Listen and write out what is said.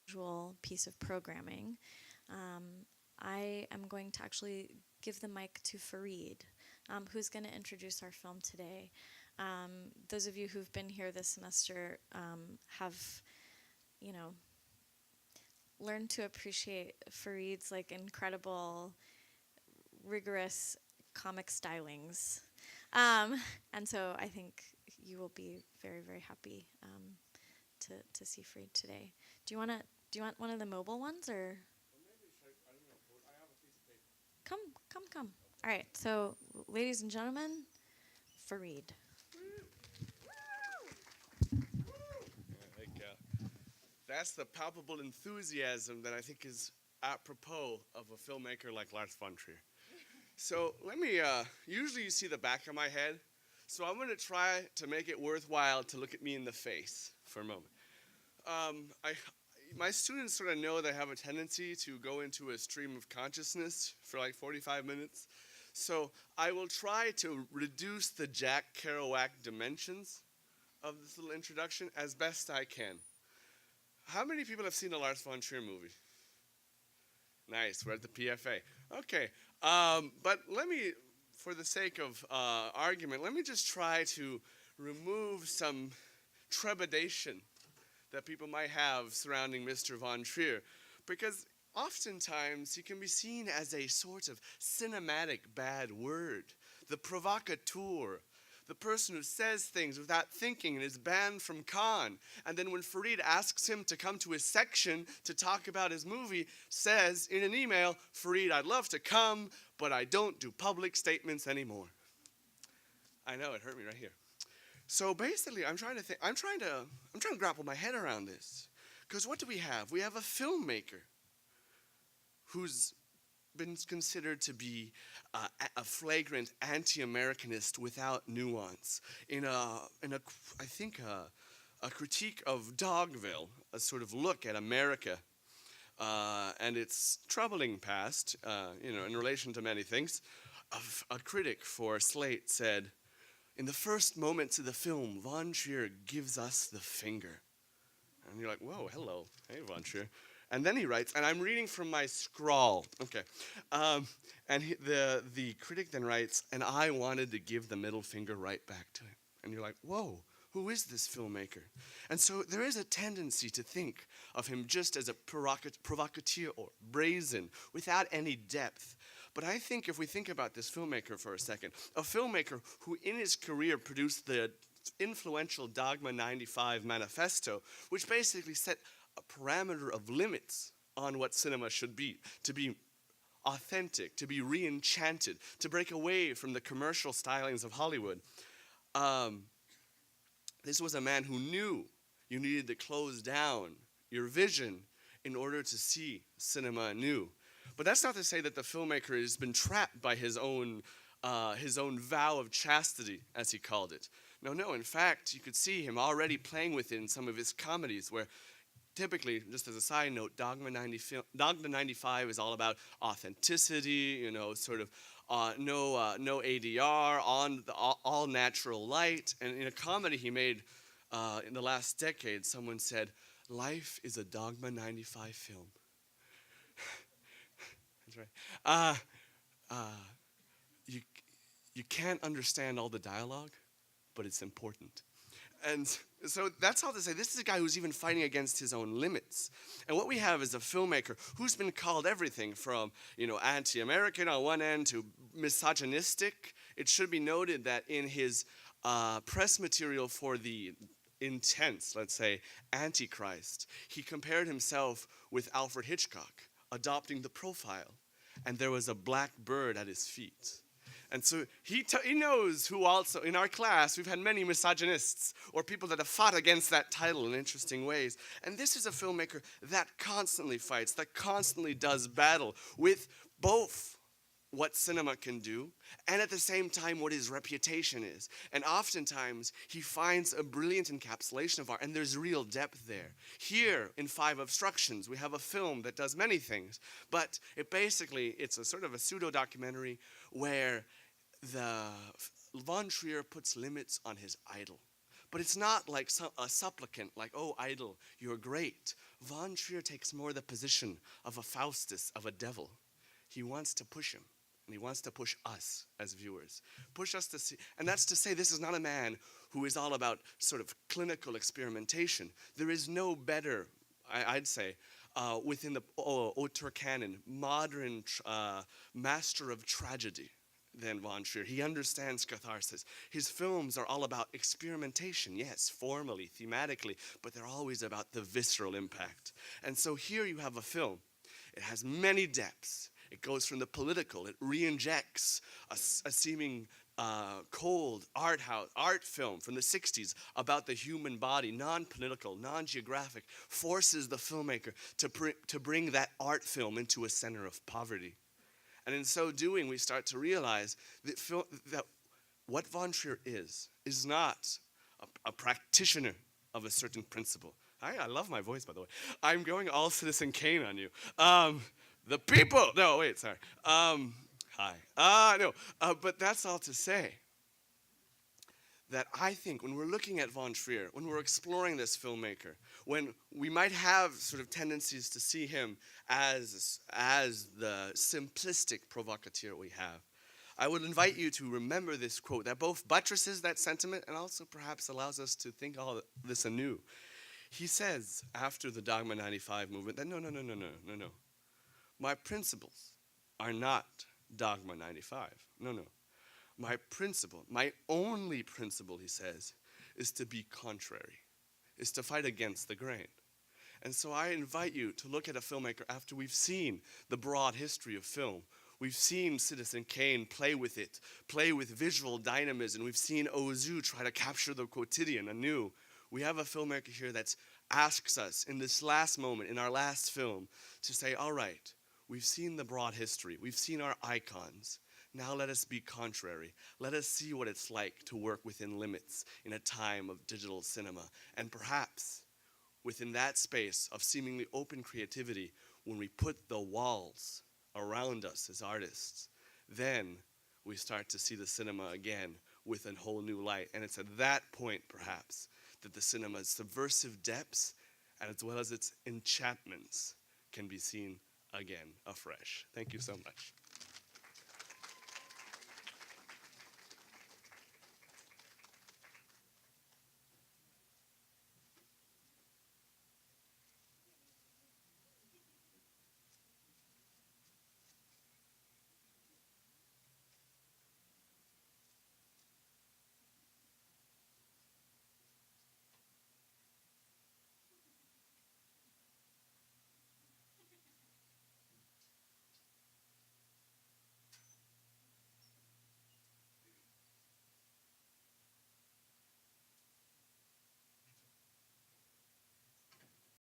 usual piece of programming, I am going to actually give the mic to Fareed, who's going to introduce our film today. Those of you who've been here this semester have, you know, learned to appreciate Fareed's like incredible, rigorous comic stylings. And so I think you will be very, very happy to see Fareed today. Do you want one of the mobile ones or? Come, come, come. All right. So, ladies and gentlemen, Fareed. That's the palpable enthusiasm that I think is apropos of a filmmaker like Lars von Trier. So let me, usually you see the back of my head, so I'm going to try to make it worthwhile to look at me in the face for a moment. My students sort of know they have a tendency to go into a stream of consciousness for like 45 minutes. So I will try to reduce the Jack Kerouac dimensions of this little introduction as best I can. How many people have seen a Lars von Trier movie? Nice, we're at the PFA. Okay, but let me, for the sake of argument, let me just try to remove some trepidation that people might have surrounding Mr. von Trier, because oftentimes he can be seen as a sort of cinematic bad word, the provocateur, the person who says things without thinking and is banned from Cannes. And then when Fareed asks him to come to his section to talk about his movie, says in an email, Fareed, I'd love to come, but I don't do public statements anymore. I know, it hurt me right here. So basically, I'm trying to grapple my head around this. Because what do we have? We have a filmmaker who's been considered to be a flagrant anti-Americanist without nuance. In a critique of Dogville, a sort of look at America and its troubling past, in relation to many things. A critic for Slate said, in the first moments of the film, von Trier gives us the finger. And you're like, whoa, hello, hey, von Trier. And then he writes, and I'm reading from my scrawl, okay. The critic then writes, and I wanted to give the middle finger right back to him. And you're like, whoa, who is this filmmaker? And so there is a tendency to think of him just as a provocateur or brazen, without any depth. But I think if we think about this filmmaker for a second, a filmmaker who in his career produced the influential Dogma 95 manifesto, which basically set a parameter of limits on what cinema should be, to be authentic, to be re-enchanted, to break away from the commercial stylings of Hollywood. This was a man who knew you needed to close down your vision in order to see cinema anew. But that's not to say that the filmmaker has been trapped by his own vow of chastity, as he called it. No, in fact, you could see him already playing with it in some of his comedies where typically, just as a side note, Dogma 95 is all about authenticity, sort of no ADR, all natural light. And in a comedy he made in the last decade, someone said, life is a Dogma 95 film. That's right. You can't understand all the dialogue, but it's important. And so that's all to say, this is a guy who's even fighting against his own limits. And what we have is a filmmaker who's been called everything from, anti-American on one end to misogynistic. It should be noted that in his press material for the intense, let's say, Antichrist, he compared himself with Alfred Hitchcock, adopting the profile. And there was a black bird at his feet. And so he knows who also, in our class, we've had many misogynists or people that have fought against that title in interesting ways. And this is a filmmaker that constantly fights, that constantly does battle with both what cinema can do and at the same time what his reputation is. And oftentimes he finds a brilliant encapsulation of art, and there's real depth there. Here in Five Obstructions, we have a film that does many things, but it's a sort of a pseudo-documentary where von Trier puts limits on his idol, But it's not like a supplicant, like, oh, idol, you're great. Von Trier takes more the position of a Faustus, of a devil. He wants to push him, and he wants to push us as viewers. Push us to see, and that's to say this is not a man who is all about sort of clinical experimentation. There is no better, I'd say, within the auteur canon, modern master of tragedy than Von Trier. He understands catharsis. His films are all about experimentation, yes, formally, thematically, but they're always about the visceral impact. And so here you have a film. It has many depths. It goes from the political. It re-injects a seeming cold art film from the 60s about the human body, non-political, non-geographic, forces the filmmaker to bring that art film into a center of poverty. And in so doing, we start to realize that what Von Trier is not a practitioner of a certain principle. I love my voice, by the way. I'm going all Citizen Kane on you. The people. No, wait, sorry. Hi. No, but that's all to say that I think when we're looking at Von Trier, when we're exploring this filmmaker, when we might have sort of tendencies to see him as the simplistic provocateur we have, I would invite you to remember this quote that both buttresses that sentiment and also perhaps allows us to think all this anew. He says, after the Dogma 95 movement, that no. My principles are not Dogma 95. No. My principle, my only principle, he says, is to be contrary, is to fight against the grain. And so I invite you to look at a filmmaker after we've seen the broad history of film. We've seen Citizen Kane play with it, play with visual dynamism. We've seen Ozu try to capture the quotidian anew. We have a filmmaker here that asks us in this last moment, in our last film, to say, all right, we've seen the broad history. We've seen our icons. Now let us be contrary. Let us see what it's like to work within limits in a time of digital cinema. And perhaps within that space of seemingly open creativity, when we put the walls around us as artists, then we start to see the cinema again with a whole new light. And it's at that point, perhaps, that the cinema's subversive depths, as well as its enchantments, can be seen again afresh. Thank you so much.